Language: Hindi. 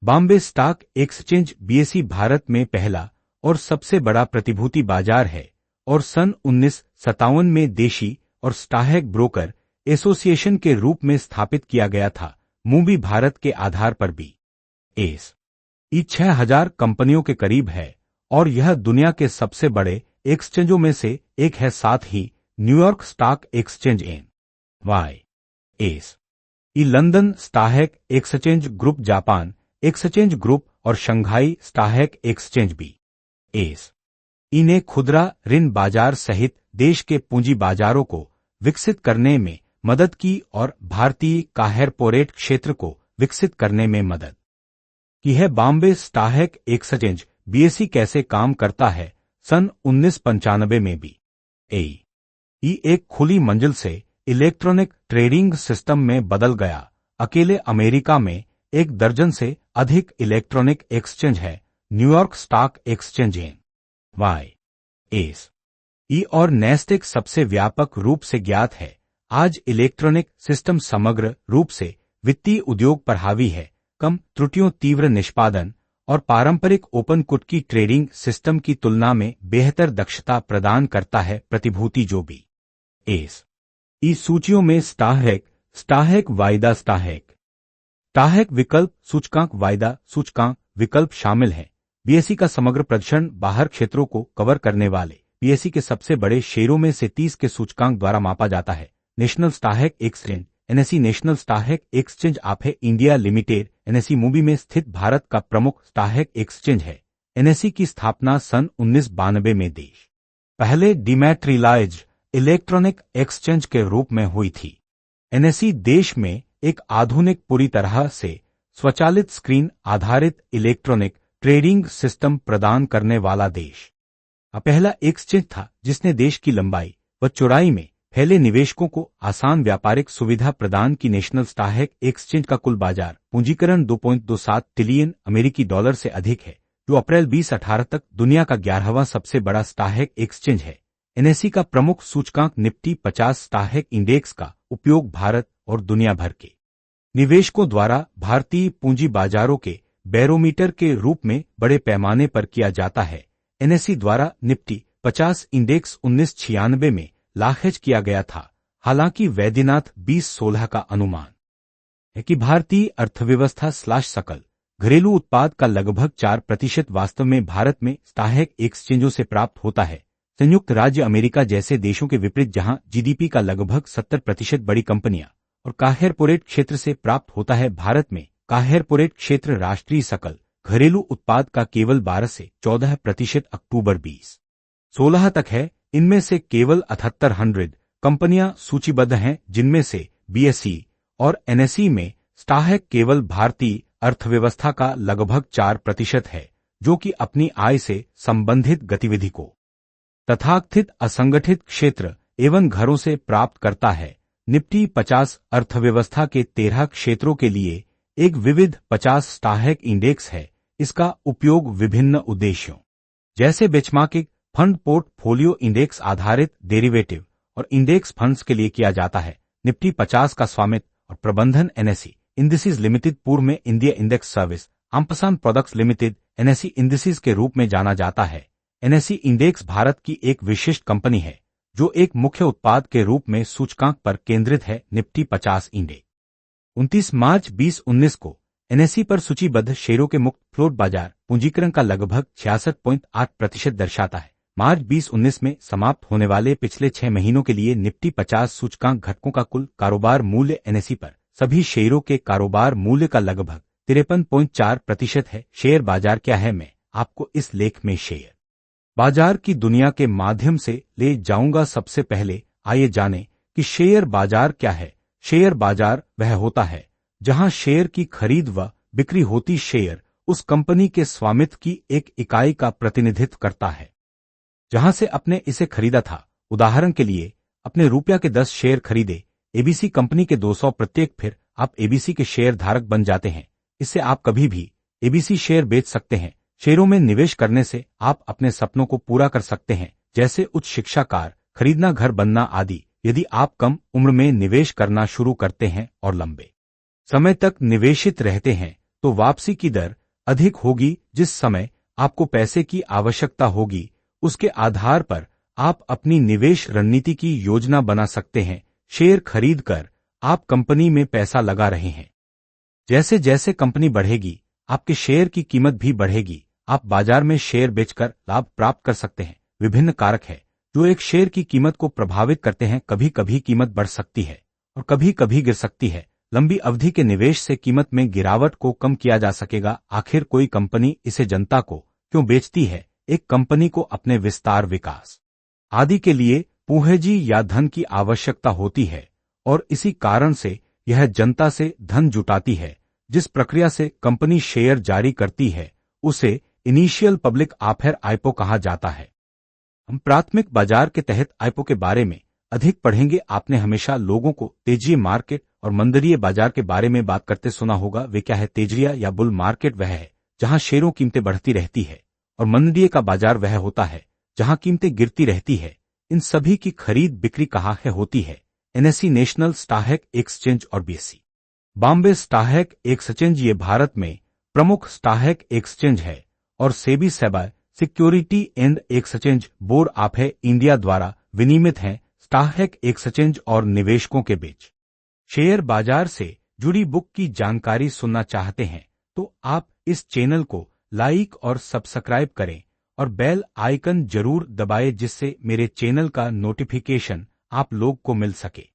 Bombay stock exchange BSE Bharat में पहला और सबसे बड़ा प्रतिभूति बाजार है और सन 1957 में देशी और स्टॉक ब्रोकर एसोसिएशन के रूप में स्थापित किया गया था। मूवी भारत के आधार पर भी एस ई 6000 कंपनियों के करीब है और यह दुनिया के सबसे बड़े एक्सचेंजों में से एक है। साथ ही New York stock exchange S E London stock exchange group Japan exchange group और शंघाई स्टॉक एक्सचेंज भी एस ई ने खुदरा ऋण बाजार सहित देश के पूंजी बाजारों को विकसित करने में मदद की और भारतीय कॉरपोरेट क्षेत्र को विकसित करने में मदद की है। बॉम्बे स्टॉक एक्सचेंज बीएसई कैसे काम करता है? सन 1995 में भी ई एक खुली मंजिल से इलेक्ट्रॉनिक ट्रेडिंग सिस्टम में बदल गया। अकेले अमेरिका में 1 दर्जन से अधिक इलेक्ट्रॉनिक एक्सचेंज है। न्यूयॉर्क स्टॉक एक्सचेंज एस ई और नैस्डैक सबसे व्यापक रूप से ज्ञात है। आज इलेक्ट्रॉनिक सिस्टम समग्र रूप से वित्तीय उद्योग पर हावी है, कम त्रुटियों, तीव्र निष्पादन और पारंपरिक ओपन कुट की ट्रेडिंग सिस्टम की तुलना में बेहतर दक्षता प्रदान करता है। प्रतिभूति जो भी एस ई सूचियों में स्टॉक वायदा स्टॉक विकल्प सूचकांक वायदा सूचकांक विकल्प शामिल है। बीएसई का समग्र प्रदर्शन बाहर क्षेत्रों को कवर करने वाले बीएसई के सबसे बड़े शेयरों में से 30 के सूचकांक द्वारा मापा जाता है। National stock exchange NSE national stock exchange of India limited NSE Mumbai में स्थित भारत का प्रमुख स्टॉक एक्सचेंज है। एनएसई की स्थापना सन 1992 में देश पहले डिमैटेरियलाइज्ड इलेक्ट्रॉनिक एक्सचेंज के रूप में हुई थी। एनएसई देश में एक आधुनिक पूरी तरह से स्वचालित स्क्रीन आधारित इलेक्ट्रॉनिक ट्रेडिंग सिस्टम प्रदान करने वाला देश का पहला एक्सचेंज था जिसने देश की लंबाई व चौड़ाई में फैले निवेशकों को आसान व्यापारिक सुविधा प्रदान की। नेशनल स्टॉक एक्सचेंज का कुल बाजार पूंजीकरण 2.27 ट्रिलियन अमेरिकी डॉलर से अधिक है, जो अप्रैल 2018 तक दुनिया का 11वां सबसे बड़ा स्टॉक एक्सचेंज है। एनएसई का प्रमुख सूचकांक निफ्टी 50 स्टॉक इंडेक्स का उपयोग भारत और दुनिया भर के निवेशकों द्वारा भारतीय पूंजी बाजारों के बैरोमीटर के रूप में बड़े पैमाने पर किया जाता है। एनएसई द्वारा निफ्टी 50 इंडेक्स 1996 में लॉन्च किया गया था। हालांकि वैद्यनाथ 2016 का अनुमान है कि भारतीय अर्थव्यवस्था सकल घरेलू उत्पाद का लगभग 4% वास्तव में भारत में स्टॉक एक्सचेंजों से प्राप्त होता है। संयुक्त राज्य अमेरिका जैसे देशों के विपरीत, जहां जीडीपी का लगभग 70% बड़ी कंपनियां और कॉरपोरेट क्षेत्र से प्राप्त होता है, भारत में कॉरपोरेट क्षेत्र राष्ट्रीय सकल घरेलू उत्पाद का केवल 12 से 14% अक्टूबर 2016 तक है। इनमें से केवल 7800 कंपनियां सूचीबद्ध हैं, जिनमें से बीएसई और एनएसई में स्टॉक केवल भारतीय अर्थव्यवस्था का लगभग 4% है, जो कि अपनी आय से संबंधित गतिविधि को तथाकथित असंगठित क्षेत्र एवं घरों से प्राप्त करता है। निफ्टी 50 अर्थव्यवस्था के 13 क्षेत्रों के लिए एक विविध 50 स्टॉक इंडेक्स है। इसका उपयोग विभिन्न उद्देश्यों जैसे बेंचमार्किंग, फंड पोर्टफोलियो इंडेक्स आधारित डेरिवेटिव और इंडेक्स फंड्स के लिए किया जाता है। निफ्टी 50 का स्वामित्व और प्रबंधन एनएसई इंडिसेस लिमिटेड, पूर्व में India index service ampersand products limited, NSE indices के रूप में जाना जाता है। एनएसई इंडेक्स भारत की एक विशिष्ट कंपनी है जो एक मुख्य उत्पाद के रूप में सूचकांक पर केंद्रित है। निफ्टी 50 इंडेक्स 29 मार्च 2019 को एनएसई पर सूचीबद्ध शेयरों के मुक्त फ्लोट बाजार पूंजीकरण का लगभग 66.8% दर्शाता है। मार्च 2019 में समाप्त होने वाले पिछले 6 महीनों के लिए निफ्टी 50 सूचकांक घटकों का कुल कारोबार मूल्य एनएसई पर सभी शेयरों के कारोबार मूल्य का लगभग 53.4% है। शेयर बाजार क्या है? मैं आपको इस लेख में शेयर बाजार की दुनिया के माध्यम से ले जाऊंगा। सबसे पहले आइए जानें कि शेयर बाजार क्या है। शेयर बाजार वह होता है जहां शेयर की खरीद व बिक्री होती। शेयर उस कंपनी के स्वामित्व की एक इकाई का प्रतिनिधित्व करता है जहां से आपने इसे खरीदा था। उदाहरण के लिए, अपने रुपया के 10 शेयर खरीदे एबीसी कंपनी के 200 प्रत्येक, फिर आप एबीसी के शेयर धारक बन जाते हैं। इससे आप कभी भी एबीसी शेयर बेच सकते हैं। शेयरों में निवेश करने से आप अपने सपनों को पूरा कर सकते हैं, जैसे उच्च शिक्षा, कार खरीदना, घर बनना आदि। यदि आप कम उम्र में निवेश करना शुरू करते हैं और लंबे समय तक निवेशित रहते हैं तो वापसी की दर अधिक होगी। जिस समय आपको पैसे की आवश्यकता होगी, उसके आधार पर आप अपनी निवेश रणनीति की योजना बना सकते हैं। शेयर खरीदकर आप कंपनी में पैसा लगा रहे हैं। जैसे जैसे कंपनी बढ़ेगी, आपके शेयर की कीमत भी बढ़ेगी। आप बाजार में शेयर बेचकर लाभ प्राप्त कर सकते हैं। विभिन्न कारक है जो एक शेयर की कीमत को प्रभावित करते हैं। कभी कभी कीमत बढ़ सकती है और कभी कभी गिर सकती है। लंबी अवधि के निवेश से कीमत में गिरावट को कम किया जा सकेगा। आखिर कोई कंपनी इसे जनता को क्यों बेचती है? एक कंपनी को अपने विस्तार, विकास आदि के लिए पूंजी या धन की आवश्यकता होती है और इसी कारण से यह जनता से धन जुटाती है। जिस प्रक्रिया से कंपनी शेयर जारी करती है उसे इनिशियल पब्लिक ऑफर आईपीओ कहा जाता है। हम प्राथमिक बाजार के तहत आईपीओ के बारे में अधिक पढ़ेंगे। आपने हमेशा लोगों को तेजी मार्केट और मंदीय बाजार के बारे में बात करते सुना होगा। वे क्या है? तेजिया या बुल मार्केट वह है जहां शेयरों कीमतें बढ़ती रहती है और मंदीय का बाजार वह होता है जहां कीमतें गिरती रहती है। इन सभी की खरीद बिक्री कहाँ है होती है? एनएसई नेशनल स्टॉक एक्सचेंज और बीएसई बॉम्बे स्टॉक एक्सचेंज ये भारत में प्रमुख स्टॉक एक्सचेंज है और SEBI security and exchange board of India द्वारा विनियमित हैं। स्टॉक एक्सचेंज और निवेशकों के बीच शेयर बाजार से जुड़ी बुक की जानकारी सुनना चाहते हैं तो आप इस चैनल को लाइक और सब्सक्राइब करें और बेल आइकन जरूर दबाएं जिससे मेरे चैनल का नोटिफिकेशन आप लोग को मिल सके।